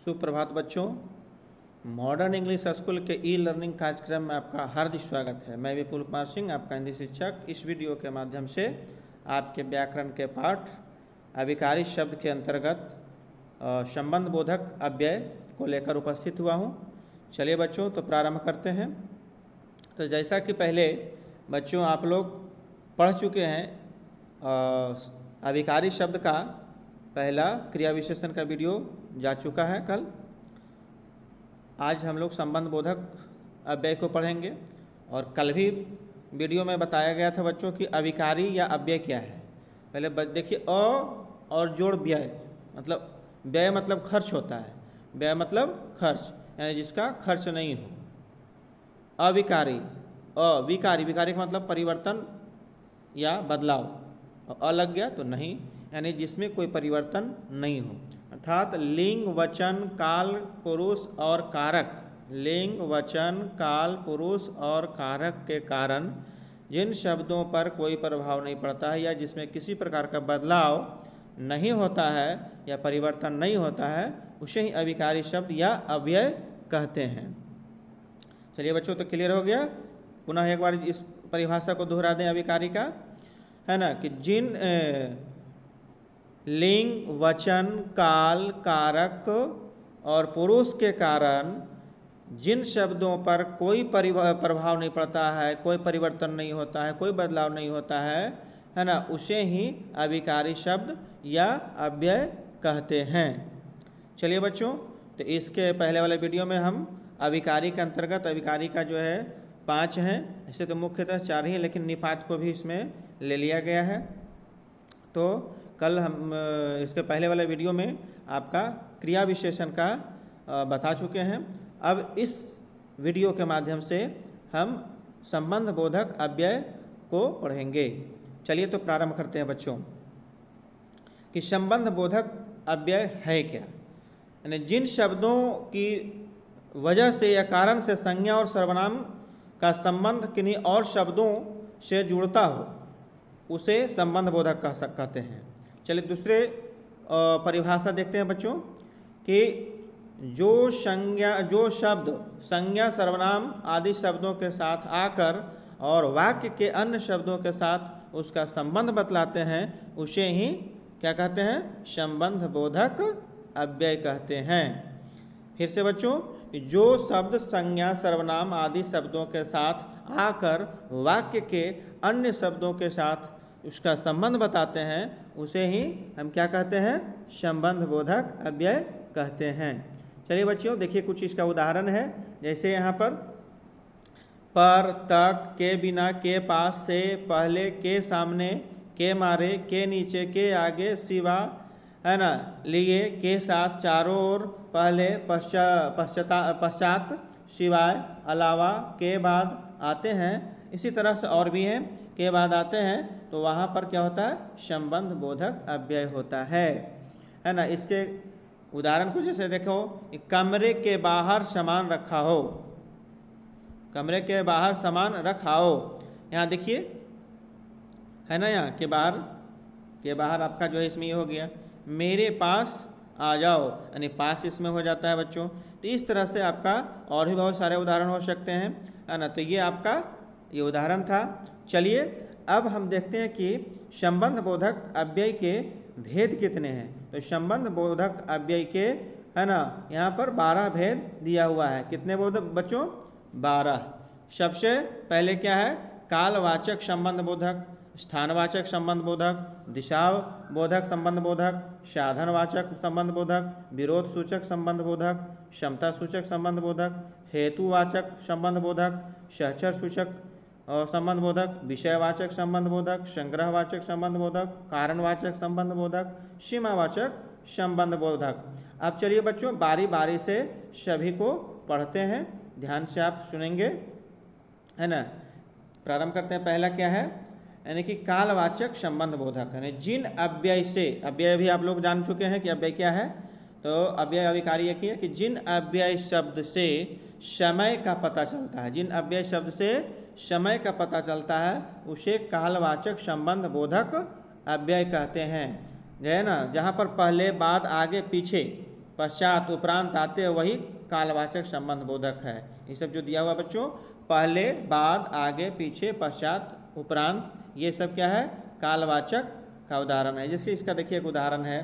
सुप्रभात बच्चों। Modern English school के ई लर्निंग कार्यक्रम में आपका हार्दिक स्वागत है। मैं विपुल कुमार सिंह, आपका हिंदी शिक्षक। इस वीडियो के माध्यम से आपके व्याकरण के पाठ अभिकारी शब्द के अंतर्गत संबंध बोधक अव्यय को लेकर उपस्थित हुआ हूँ। चलिए बच्चों, तो प्रारंभ करते हैं। तो जैसा कि पहले बच्चों आप लोग पढ़ चुके हैं, अभिकारी शब्द का पहला क्रिया विशेषण का वीडियो जा चुका है कल। आज हम लोग संबंध बोधक अव्यय को पढ़ेंगे। और कल भी वीडियो में बताया गया था बच्चों कि अभिकारी या अव्यय क्या है। पहले देखिए, अ और जोड़ व्यय, मतलब व्यय मतलब खर्च होता है। व्यय मतलब खर्च, यानी जिसका खर्च नहीं हो। अविकारी, अविकारी, विकारी का मतलब परिवर्तन या बदलाव, और अ लग गया तो नहीं, यानी जिसमें कोई परिवर्तन नहीं हो। अर्थात लिंग, वचन, काल, पुरुष और कारक, लिंग, वचन, काल, पुरुष और कारक के कारण जिन शब्दों पर कोई प्रभाव नहीं पड़ता है या जिसमें किसी प्रकार का बदलाव नहीं होता है या परिवर्तन नहीं होता है, उसे ही अभिकारी शब्द या अव्यय कहते हैं। चलिए बच्चों, तो क्लियर हो गया। पुनः एक बार इस परिभाषा को दोहरा दें अभिकारी का, है ना, कि जिन लिंग, वचन, काल, कारक और पुरुष के कारण जिन शब्दों पर कोई प्रभाव नहीं पड़ता है, कोई परिवर्तन नहीं होता है, कोई बदलाव नहीं होता है ना, उसे ही अभिकारी शब्द या अव्यय कहते हैं। चलिए बच्चों, तो इसके पहले वाले वीडियो में हम अभिकारी के अंतर्गत, अभिकारी का जो है 5 हैं, ऐसे तो मुख्यतः 4 ही हैं, लेकिन निपात को भी इसमें ले लिया गया है। तो कल हम इसके पहले वाले वीडियो में आपका क्रिया विशेषण का बता चुके हैं। अब इस वीडियो के माध्यम से हम संबंध बोधक अव्यय को पढ़ेंगे। चलिए तो प्रारंभ करते हैं बच्चों कि संबंध बोधक अव्यय है क्या। यानी जिन शब्दों की वजह से या कारण से संज्ञा और सर्वनाम का संबंध किन्हीं और शब्दों से जुड़ता हो, उसे संबंध बोधक कहते हैं। चलिए दूसरे परिभाषा देखते हैं बच्चों कि जो शब्द संज्ञा, सर्वनाम आदि शब्दों के साथ आकर और वाक्य के अन्य शब्दों के साथ उसका संबंध बतलाते हैं, उसे ही क्या कहते हैं? संबंध बोधक अव्यय कहते हैं। फिर से बच्चों, जो शब्द संज्ञा, सर्वनाम आदि शब्दों के साथ आकर वाक्य के अन्य शब्दों के साथ उसका संबंध बताते हैं, उसे ही हम क्या कहते हैं? संबंध बोधक अव्यय कहते हैं। चलिए बच्चों, देखिए कुछ इसका उदाहरण है। जैसे यहाँ पर तक, के बिना, के पास, से, पहले, के सामने, के मारे, के नीचे, के आगे, सिवा, है ना, लिए, के साथ, चारों ओर, पहले, पश्चात, सिवाय, अलावा, के बाद आते हैं। इसी तरह से और भी हैं, के बाद आते हैं, तो वहाँ पर क्या होता है? संबंध बोधक अव्यय होता है ना। इसके उदाहरण को जैसे देखो, कमरे के बाहर सामान रखा हो, कमरे के बाहर सामान रखा हो। यहाँ देखिए, है ना, यहाँ के बाहर आपका जो है इसमें ये हो गया, मेरे पास आ जाओ, यानी पास इसमें हो जाता है बच्चों। तो इस तरह से आपका और भी बहुत सारे उदाहरण हो सकते हैं, है ना। तो ये आपका ये उदाहरण था। चलिए अब हम देखते हैं कि संबंध बोधक अव्यय के भेद कितने हैं। तो संबंध बोधक अव्यय के, है ना, यहाँ पर 12 भेद दिया हुआ है। कितने बोधक बच्चों? 12। सबसे पहले क्या है? कालवाचक संबंध बोधक, स्थानवाचक संबंध बोधक, दिशा बोधक संबंध बोधक, साधनवाचक संबंध बोधक, विरोध सूचक संबंध बोधक, क्षमता सूचक संबंध बोधक, हेतुवाचक संबंध बोधक, सहचर सूचक संबंध बोधक, विषयवाचक संबंध बोधक, संग्रहवाचक संबंध बोधक, कारणवाचक संबंध बोधक, सीमावाचक संबंध बोधक। अब चलिए बच्चों, बारी बारी से सभी को पढ़ते हैं, ध्यान से आप सुनेंगे, है ना। प्रारंभ करते हैं। पहला क्या है? यानी कि कालवाचक संबंध बोधक, यानी जिन अव्यय से, अव्यय भी आप लोग जान चुके हैं कि अव्यय क्या है। तो अव्यय अभिकारी एक ही है कि जिन अव्यय शब्द से समय का पता चलता है, जिन अव्यय शब्द से समय का पता चलता है, उसे कालवाचक संबंध बोधक अव्यय कहते हैं। जो है ना, जहाँ पर पहले, बाद, आगे, पीछे पश्चात, उपरांत आते हैं वही कालवाचक संबंध बोधक है। ये सब जो दिया हुआ बच्चों, पहले, बाद, आगे, पीछे, पश्चात, उपरांत, ये सब क्या है? कालवाचक का उदाहरण है। जैसे इसका देखिए एक उदाहरण है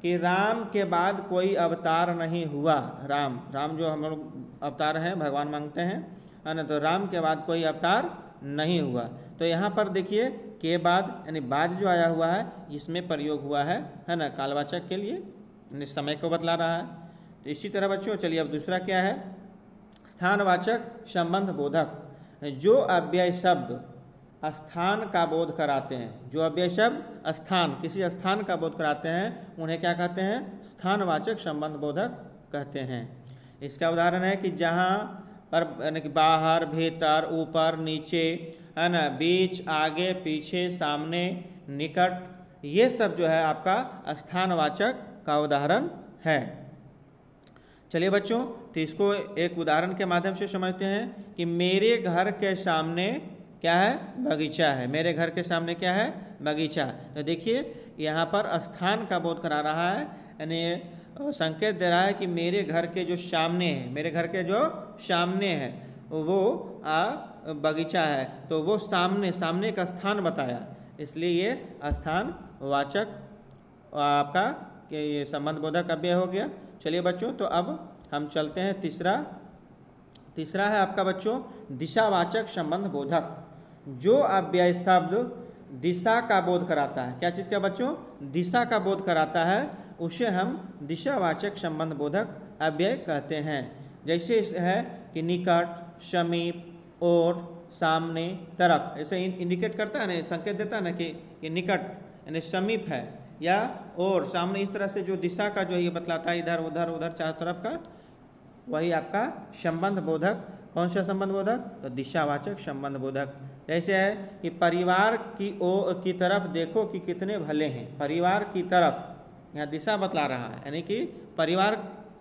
कि राम के बाद कोई अवतार नहीं हुआ। राम जो हम लोग अवतार हैं, भगवान मांगते हैं, है ना, तो राम के बाद कोई अवतार नहीं हुआ। तो यहाँ पर देखिए के बाद यानी बाद जो आया हुआ है इसमें प्रयोग हुआ है ना, कालवाचक के लिए, यानी समय को बतला रहा है। तो इसी तरह बच्चों चलिए अब दूसरा क्या है? स्थानवाचक संबंध बोधक। जो अव्यय शब्द स्थान का बोध कराते हैं, जो अव्यय शब्द स्थान, किसी स्थान का बोध कराते हैं, उन्हें क्या कहते हैं? स्थानवाचक संबंध बोधक कहते हैं। इसका उदाहरण है कि जहाँ पर यानी कि बाहर, भीतर, ऊपर, नीचे, है ना, बीच, आगे, पीछे, सामने, निकट, ये सब जो है आपका स्थानवाचक का उदाहरण है। चलिए बच्चों, तो इसको एक उदाहरण के माध्यम से समझते हैं कि मेरे घर के सामने क्या है? बगीचा है। मेरे घर के सामने क्या है? बगीचा। तो देखिए यहाँ पर स्थान का बोध करा रहा है, यानी संकेत दे रहा है कि मेरे घर के जो सामने है, मेरे घर के जो सामने है वो बगीचा है, तो वो सामने का स्थान बताया, इसलिए ये स्थानवाचक आपका कि ये संबंध बोधक अव्यय हो गया। चलिए बच्चों, तो अब हम चलते हैं तीसरा है आपका बच्चों दिशावाचक संबंध बोधक। जो अव्यय शब्द दिशा का बोध कराता है, क्या चीज़ का बच्चों? दिशा का बोध कराता है, उसे हम दिशावाचक संबंध बोधक अव्यय कहते हैं। जैसे है कि निकट, समीप, ओर, सामने, तरफ, ऐसे इंडिकेट करता है ना, संकेत देता है ना कि ये निकट यानी समीप है, या और, सामने, इस तरह से जो दिशा का जो ये बतलाता है, इधर उधर चारों तरफ का, वही आपका संबंध बोधक। कौन सा संबंध बोधक? तो दिशावाचक संबंध बोधक। जैसे है कि परिवार की तरफ देखो कि कितने भले हैं। परिवार की तरफ यहाँ दिशा बतला रहा है, यानी कि परिवार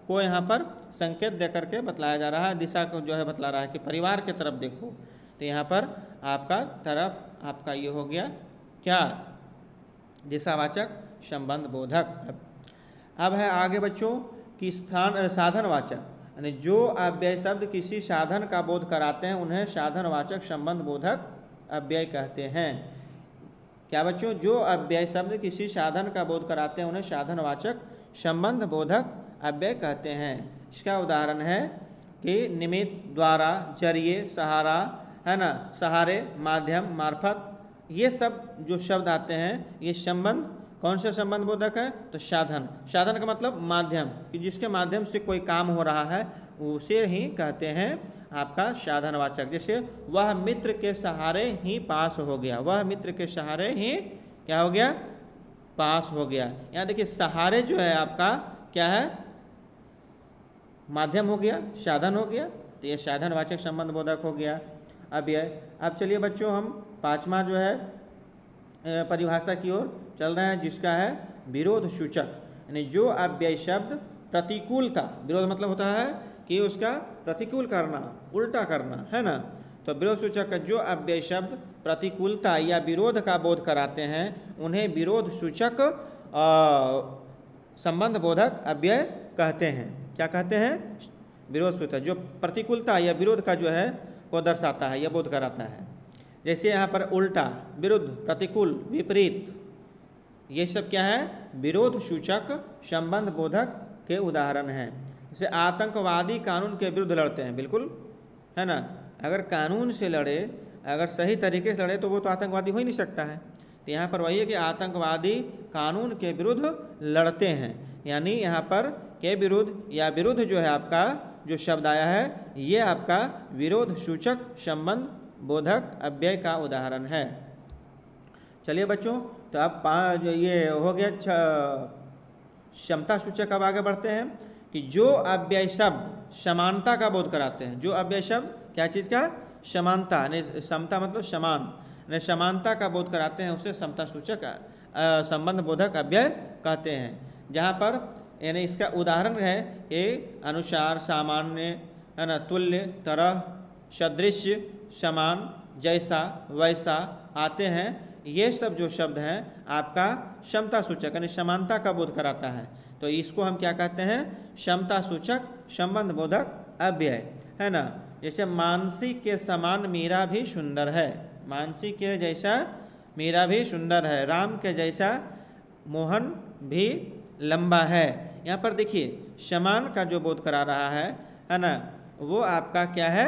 को यहाँ पर संकेत दे करके बतलाया जा रहा है, दिशा को जो है बतला रहा है कि परिवार की तरफ देखो। तो यहाँ पर आपका तरफ आपका ये हो गया क्या? दिशावाचक संबंध बोधक। अब है आगे बच्चों कि साधनवाचक, यानी जो अव्यय शब्द किसी साधन का बोध कराते हैं उन्हें साधनवाचक संबंध बोधक अव्यय कहते हैं। क्या बच्चों? जो अव्यय शब्द किसी साधन का बोध कराते हैं उन्हें साधनवाचक संबंध बोधक अव्यय कहते हैं। इसका उदाहरण है कि निमित्त, द्वारा, जरिए, सहारा, है ना, सहारे, माध्यम, मार्फत, ये सब जो शब्द आते हैं ये संबंध कौन सा संबंध बोधक है? तो साधन का मतलब माध्यम, कि जिसके माध्यम से कोई काम हो रहा है उसे ही कहते हैं आपका साधनवाचक। जैसे वह मित्र के सहारे ही पास हो गया, वह मित्र के सहारे ही क्या हो गया? पास हो गया। यहाँ देखिए सहारे जो है आपका क्या है? माध्यम हो गया, साधन हो गया, तो ये साधनवाचक संबंध बोधक हो गया। अब चलिए बच्चों हम पांचवा जो है परिभाषा की ओर चल रहे हैं, जिसका है विरोध सूचक, यानी जो अव्यय शब्द प्रतिकूलता, विरोध मतलब होता है कि उसका प्रतिकूल करना, उल्टा करना, है ना, तो विरोध सूचक जो अव्यय शब्द प्रतिकूलता या विरोध का बोध कराते हैं उन्हें विरोध सूचक संबंध बोधक अव्यय कहते हैं। क्या कहते हैं? विरोध सूचक, जो प्रतिकूलता या विरोध का जो है को दर्शाता है या बोध कराता है। जैसे यहाँ पर उल्टा, विरुद्ध, प्रतिकूल, विपरीत, ये सब क्या है? विरोध सूचक संबंध बोधक के उदाहरण हैं। जैसे आतंकवादी कानून के विरुद्ध लड़ते हैं, बिल्कुल, है ना, अगर कानून से लड़े, अगर सही तरीके से लड़े तो वो तो आतंकवादी हो ही नहीं सकता है। तो यहाँ पर वही है कि आतंकवादी कानून के विरुद्ध लड़ते हैं, यानी यहाँ पर के विरुद्ध या विरुद्ध जो है आपका जो शब्द आया है ये आपका विरोध सूचक संबंध बोधक अव्यय का उदाहरण है। चलिए बच्चों, तो अब जो ये हो गया क्षमता सूचक। अब आगे बढ़ते हैं कि जो अव्यय शब्द समानता का बोध कराते हैं, जो अव्यय शब्द क्या चीज़ का? समानता, यानी समता मतलब समान, यानी समानता का बोध कराते हैं उसे समता सूचक संबंध बोधक अव्यय कहते हैं। जहाँ पर यानी इसका उदाहरण है कि अनुसार, सामान्य, है ना, तुल्य, तरह, सदृश, समान, जैसा, वैसा आते हैं। ये सब जो शब्द हैं आपका समता सूचक यानी समानता का बोध कराता है। तो इसको हम क्या कहते हैं, समता सूचक संबंध बोधक अव्यय, है ना। जैसे मानसी के समान मीरा भी सुंदर है, मानसी के जैसा मीरा भी सुंदर है, राम के जैसा मोहन भी लंबा है। यहाँ पर देखिए समान का जो बोध करा रहा है ना, वो आपका क्या है,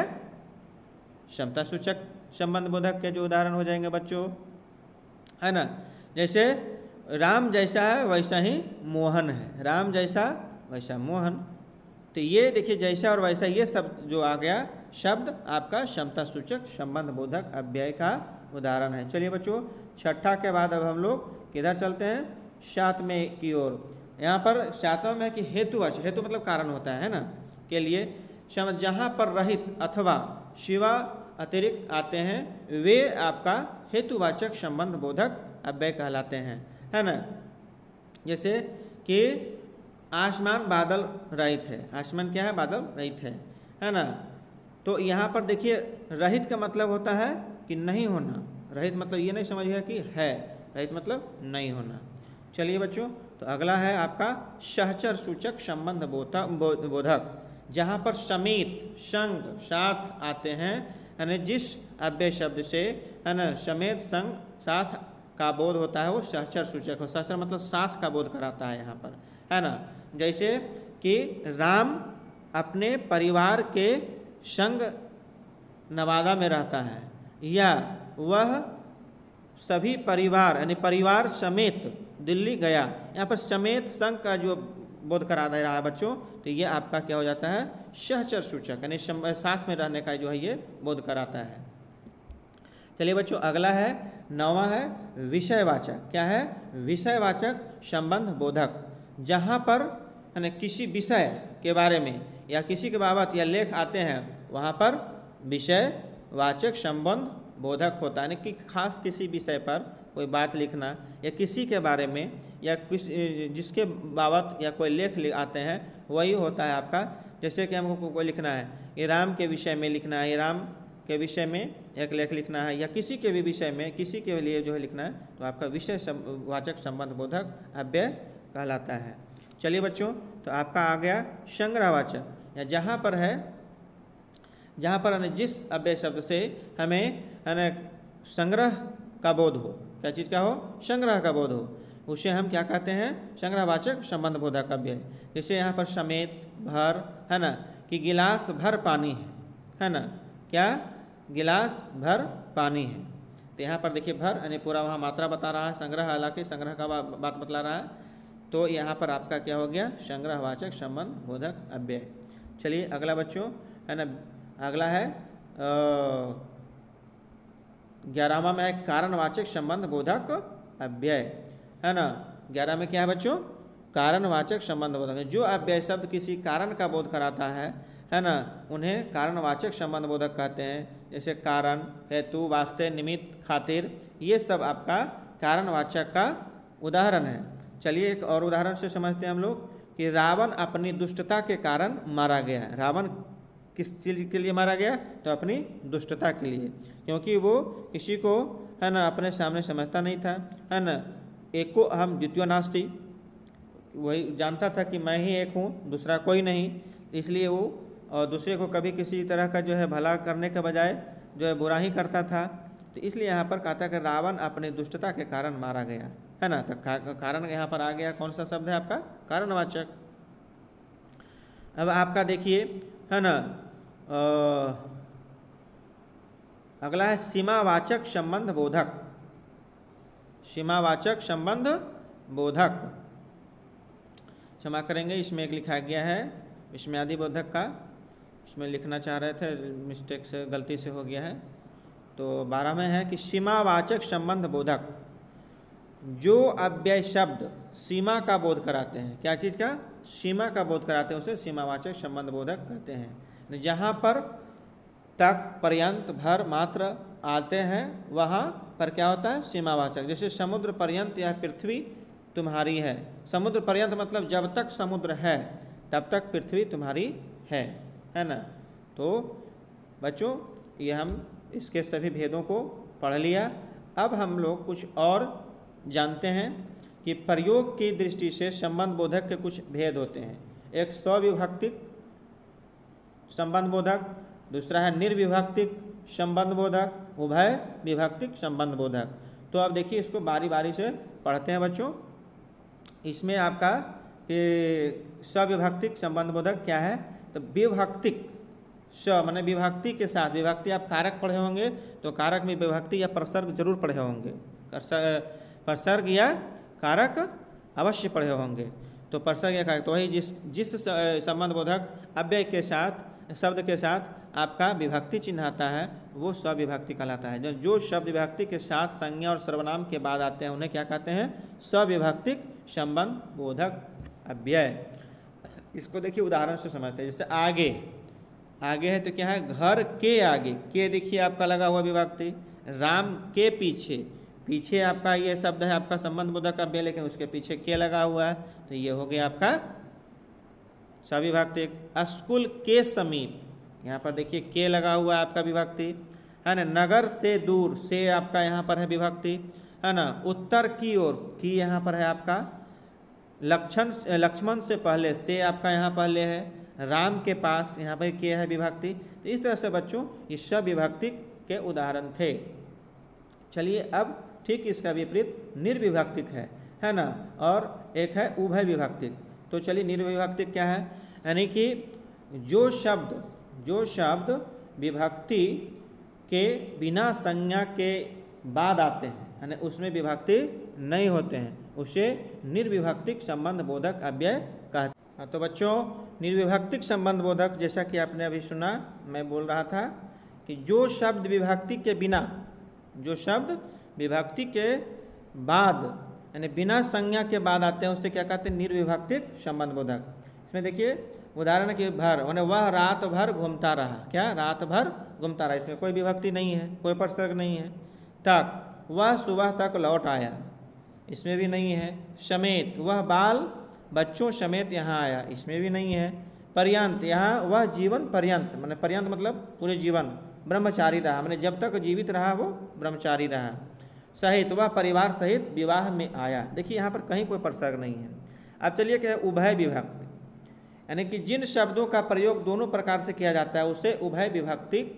समता सूचक संबंध बोधक के जो उदाहरण हो जाएंगे बच्चों, है ना। जैसे राम जैसा है वैसा ही मोहन है, राम जैसा वैसा मोहन। तो ये देखिए जैसा और वैसा ये सब जो आ गया शब्द आपका समता सूचक संबंध बोधक अव्यय का उदाहरण है। चलिए बच्चों छठा के बाद अब हम लोग किधर चलते हैं, सातवें की ओर। यहाँ पर सातवें में कि हेतुवाचक, हेतु मतलब कारण होता है ना, के लिए जहाँ पर रहित अथवा शिवा अतिरिक्त आते हैं वे आपका हेतुवाचक संबंध बोधक अव्यय कहलाते हैं, है ना। जैसे कि आसमान बादल रहित है, आसमान क्या है, बादल रहित है ना। तो यहाँ पर देखिए रहित का मतलब होता है कि नहीं होना, रहित मतलब ये नहीं समझिएगा कि है, रहित मतलब नहीं होना। चलिए बच्चों तो अगला है आपका सहचर सूचक संबंध बोधक, जहाँ पर समेत संग साथ आते हैं, यानी जिस अव्यय शब्द से है ना समेत संग साथ का बोध होता है वो सहचर सूचक हो। सहचर मतलब साथ का बोध कराता है यहाँ पर, है ना। जैसे कि राम अपने परिवार के संग नवादा में रहता है, या वह सभी परिवार यानी परिवार समेत दिल्ली गया। यहाँ पर समेत संग का जो बोध करा दे रहा है बच्चों, तो ये आपका क्या हो जाता है, सहचर सूचक यानी साथ में रहने का जो है ये बोध कराता है। चलिए बच्चों अगला है नौवां है विषयवाचक। क्या है, विषयवाचक संबंध बोधक, जहाँ पर यानी किसी विषय के बारे में या किसी के बाबत या लेख आते हैं वहाँ पर विषयवाचक संबंध बोधक होता है। यानी कि खास किसी विषय पर कोई बात लिखना या किसी के बारे में या जिसके बाबत या कोई लेख आते हैं वही होता है आपका। जैसे कि हमको कोई लिखना है, ये राम के विषय में लिखना है, ये राम के विषय में एक लेख लिखना है, या किसी के भी विषय में किसी के लिए जो है लिखना है, तो आपका विषय वाचक संबंध बोधक अव्यय कहलाता है। चलिए बच्चों तो आपका आ गया संग्रहवाचक, या जहाँ पर है जहाँ पर जिस अव्यय शब्द से हमें संग्रह का बोध हो, क्या चीज़ का हो, संग्रह का बोध हो, उसे हम क्या कहते हैं, संग्रहवाचक संबंध बोधक अव्यय। जैसे यहाँ पर समेत भर, है ना, कि गिलास भर पानी है ना, क्या गिलास भर पानी है। तो यहाँ पर देखिए भर यानी पूरा वहाँ मात्रा बता रहा है, संग्रह हालांकि संग्रह का बात बतला रहा है, तो यहाँ पर आपका क्या हो गया, संग्रहवाचक संबंध बोधक अव्यय। चलिए अगला बच्चों है ना, अगला है 11वां में है कारणवाचक संबंध बोधक अव्यय, है ना। 11 में क्या है बच्चों, कारणवाचक संबंध बोधक, जो अव्यय शब्द किसी कारण का बोध कराता है ना, उन्हें कारणवाचक संबंध बोधक कहते हैं। जैसे कारण, हेतु, वास्ते, निमित्त, खातिर, ये सब आपका कारणवाचक का उदाहरण है। चलिए एक और उदाहरण से समझते हैं हम लोग कि रावण अपनी दुष्टता के कारण मारा गया है। रावण किस चीज़ के लिए मारा गया, तो अपनी दुष्टता के लिए, क्योंकि वो किसी को है ना अपने सामने समझता नहीं था, है ना। एक को अहम द्वितीयो नास्ति, वही जानता था कि मैं ही एक हूँ, दूसरा कोई नहीं, इसलिए वो और दूसरे को कभी किसी तरह का जो है भला करने के बजाय जो है बुरा ही करता था। तो इसलिए यहाँ पर कहता है कि रावण अपनी दुष्टता के कारण मारा गया, है ना। तो कारण यहाँ पर आ गया कौन सा शब्द है आपका, कारणवाचक। अब आपका देखिए है ना अगला है सीमावाचक संबंध बोधक। सीमावाचक संबंध बोधक, क्षमा करेंगे इसमें एक लिखा गया है विस्मयादि बोधक का, इसमें लिखना चाह रहे थे, मिस्टेक से गलती से हो गया है। तो 12 में है कि सीमावाचक संबंध बोधक, जो अव्यय शब्द सीमा का बोध कराते हैं, क्या चीज़ का, सीमा का बोध कराते हैं, उसे सीमावाचक संबंध बोधक कहते हैं। जहाँ पर तक, पर्यंत, भर, मात्र आते हैं वहाँ पर क्या होता है, सीमावाचक। जैसे समुद्र पर्यंत यह पृथ्वी तुम्हारी है, समुद्र पर्यंत मतलब जब तक समुद्र है तब तक पृथ्वी तुम्हारी है ना। तो बच्चों ये हम इसके सभी भेदों को पढ़ लिया। अब हम लोग कुछ और जानते हैं कि प्रयोग की दृष्टि से संबंध बोधक के कुछ भेद होते हैं। एक स्वविभक्तिक संबंध बोधक, दूसरा है निर्विभक्तिक संबंध बोधक, उभय विभक्तिक संबंध बोधक। तो अब देखिए इसको बारी बारी से पढ़ते हैं बच्चों। इसमें आपका स्वविभक्तिक संबंध बोधक क्या है, तो विभक्तिक स माने विभक्ति के साथ, विभक्ति आप कारक पढ़े होंगे तो कारक में विभक्ति या प्रसर्ग जरूर पढ़े होंगे, प्रसर्ग या कारक अवश्य पढ़े होंगे। तो प्रसर्ग या कारक तो वही जिस संबंध बोधक अव्यय के साथ, शब्द के साथ आपका विभक्ति चिन्ह आता है वो स्वविभक्ति कहलाता है। जो शब्द विभक्ति के साथ संज्ञा और सर्वनाम के बाद आते हैं उन्हें क्या कहते हैं, स्वविभक्तिक संबंध बोधक अव्यय। इसको देखिए उदाहरण से समझते हैं। जैसे आगे है तो क्या है, घर के आगे, के देखिए आपका लगा हुआ विभक्ति, राम के पीछे आपका ये शब्द है आपका संबंध बोधक अव्यय, लेकिन उसके पीछे के लगा हुआ है तो ये हो गया आपका सविभक्तिक। स्कूल के समीप, यहाँ पर देखिए के लगा हुआ है आपका विभक्ति है ना। नगर से दूर, से आपका यहाँ पर है विभक्ति है ना। उत्तर की ओर, की यहाँ पर है आपका। लक्ष्मण से पहले, से आपका यहाँ पहले है। राम के पास, यहाँ पर के है विभक्ति। तो इस तरह से बच्चों ये सब विभक्ति के उदाहरण थे। चलिए अब ठीक इसका विपरीत निर्विभक्तिक है ना, और एक है उभय विभक्तिक। तो चलिए निर्विभक्तिक क्या है, यानी कि जो शब्द विभक्ति के बिना संज्ञा के बाद आते हैं, यानी उसमें विभक्ति नहीं होते हैं, उसे निर्विभक्तिक संबंध बोधक अव्यय कहते हैं। तो बच्चों निर्विभक्तिक संबंध बोधक, जैसा कि आपने अभी सुना, मैं बोल रहा था कि जो शब्द विभक्ति के बिना, जो शब्द विभक्ति के बाद यानी बिना संज्ञा के बाद आते हैं उसे क्या कहते हैं, निर्विभक्तिक संबंध बोधक। इसमें देखिए उदाहरण के भर, माने वह रात भर घूमता रहा, क्या रात भर घूमता रहा, इसमें कोई विभक्ति नहीं है, कोई प्रसर्ग नहीं है। तक, वह सुबह तक लौट आया, इसमें भी नहीं है। समेत, वह बाल बच्चों समेत यहाँ आया, इसमें भी नहीं है। पर्यंत, यहाँ वह जीवन पर्यंत, माने पर्यंत मतलब पूरे जीवन ब्रह्मचारी रहा, माने जब तक जीवित रहा वो ब्रह्मचारी रहा। सहित, वह परिवार सहित विवाह में आया, देखिए यहाँ पर कहीं कोई प्रसर्ग नहीं है। अब चलिए क्या है उभय विभक्ति, यानी कि जिन शब्दों का प्रयोग दोनों प्रकार से किया जाता है उसे उभय विभक्तिक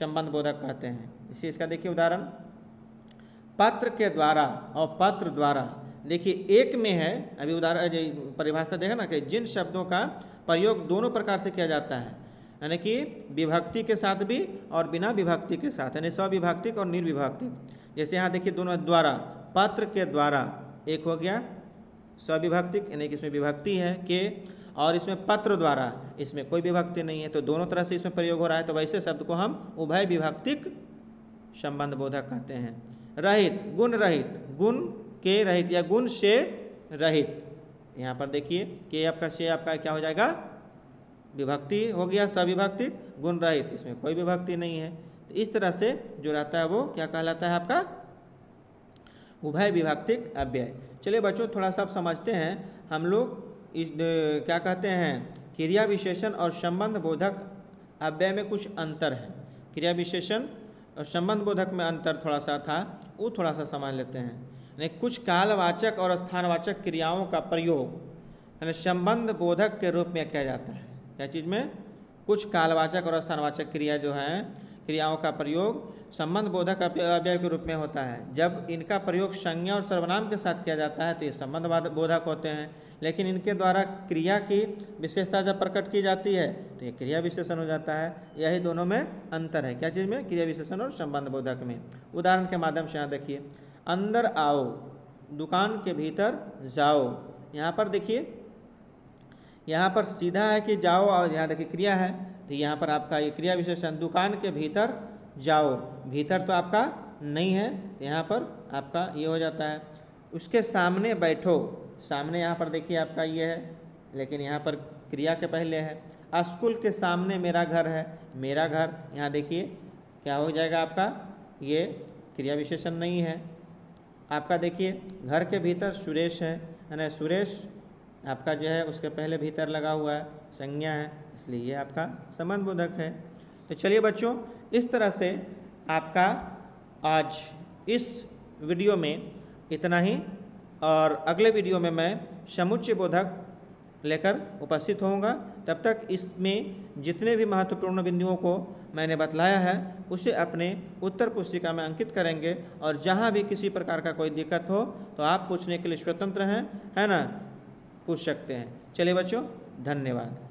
संबंध बोधक कहते हैं। इसी इसका देखिए उदाहरण, पत्र के द्वारा और पत्र द्वारा। देखिए एक में है, अभी उदाहरण परिभाषा देखा ना कि जिन शब्दों का प्रयोग दोनों प्रकार से किया जाता है, यानी कि विभक्ति के साथ भी और बिना विभक्ति के साथ, यानी स्वविभक्तिक और निर्विभक्तिक। जैसे यहाँ देखिए दोनों द्वारा, पत्र के द्वारा एक हो गया स्वविभक्तिक, यानी कि इसमें विभक्ति है के, और इसमें पत्र द्वारा, इसमें कोई विभक्ति नहीं है, तो दोनों तरह से इसमें प्रयोग हो रहा है, तो वैसे शब्द को हम उभय विभक्तिक संबंध बोधक कहते हैं। रहित, गुण रहित, गुण के रहित या गुण से रहित, यहाँ पर देखिए के आपका से आपका क्या हो जाएगा, विभक्ति हो गया सविभक्तिक। गुण रहित, इसमें कोई विभक्ति नहीं है, तो इस तरह से जो रहता है वो क्या कहलाता है आपका उभय विभक्तिक अव्यय। चलिए बच्चों थोड़ा सा समझते हैं हम लोग इस क्या कहते हैं, क्रिया विशेषण और संबंध बोधक अव्यय में कुछ अंतर है। क्रिया विशेषण और संबंध बोधक में अंतर थोड़ा सा था, वो थोड़ा सा समझ लेते हैं। यानी कुछ कालवाचक और स्थानवाचक क्रियाओं का प्रयोग यानी संबंध बोधक के रूप में किया जाता है। क्या चीज़ में, कुछ कालवाचक और स्थानवाचक क्रिया जो हैं, क्रियाओं का प्रयोग संबंध बोधक अव्यय के रूप में होता है। जब इनका प्रयोग संज्ञा और सर्वनाम के साथ किया जाता है तो ये संबंध बोधक होते हैं, लेकिन इनके द्वारा क्रिया की विशेषता जब प्रकट की जाती है तो ये क्रिया विशेषण हो जाता है। यही दोनों में अंतर है, क्या चीज़ में, क्रिया विशेषण और संबंध बोधक में। उदाहरण के माध्यम से यहाँ देखिए, अंदर आओ, दुकान के भीतर जाओ। यहाँ पर देखिए, यहाँ पर सीधा है कि जाओ, और यहाँ देखिए क्रिया है, तो यहाँ पर आपका ये क्रिया विशेषण दुकान के भीतर जाओ, भीतर तो आपका नहीं है, तो यहाँ पर आपका ये हो जाता है। उसके सामने बैठो, सामने यहाँ पर देखिए आपका ये है, लेकिन यहाँ पर क्रिया के पहले है। स्कूल के सामने मेरा घर है, मेरा घर, यहाँ देखिए क्या हो जाएगा आपका, ये क्रिया विशेषण नहीं है। आपका देखिए घर के भीतर सुरेश है, यानी सुरेश आपका जो है उसके पहले भीतर लगा हुआ है, संज्ञा है, इसलिए ये आपका संबंध बोधक है। तो चलिए बच्चों इस तरह से आपका आज इस वीडियो में इतना ही, और अगले वीडियो में मैं समुच्चय बोधक लेकर उपस्थित होऊंगा। तब तक इसमें जितने भी महत्वपूर्ण बिंदुओं को मैंने बतलाया है उसे अपने उत्तर पुस्तिका में अंकित करेंगे, और जहाँ भी किसी प्रकार का कोई दिक्कत हो तो आप पूछने के लिए स्वतंत्र हैं, है ना, पूछ सकते हैं। चलिए बच्चों, धन्यवाद।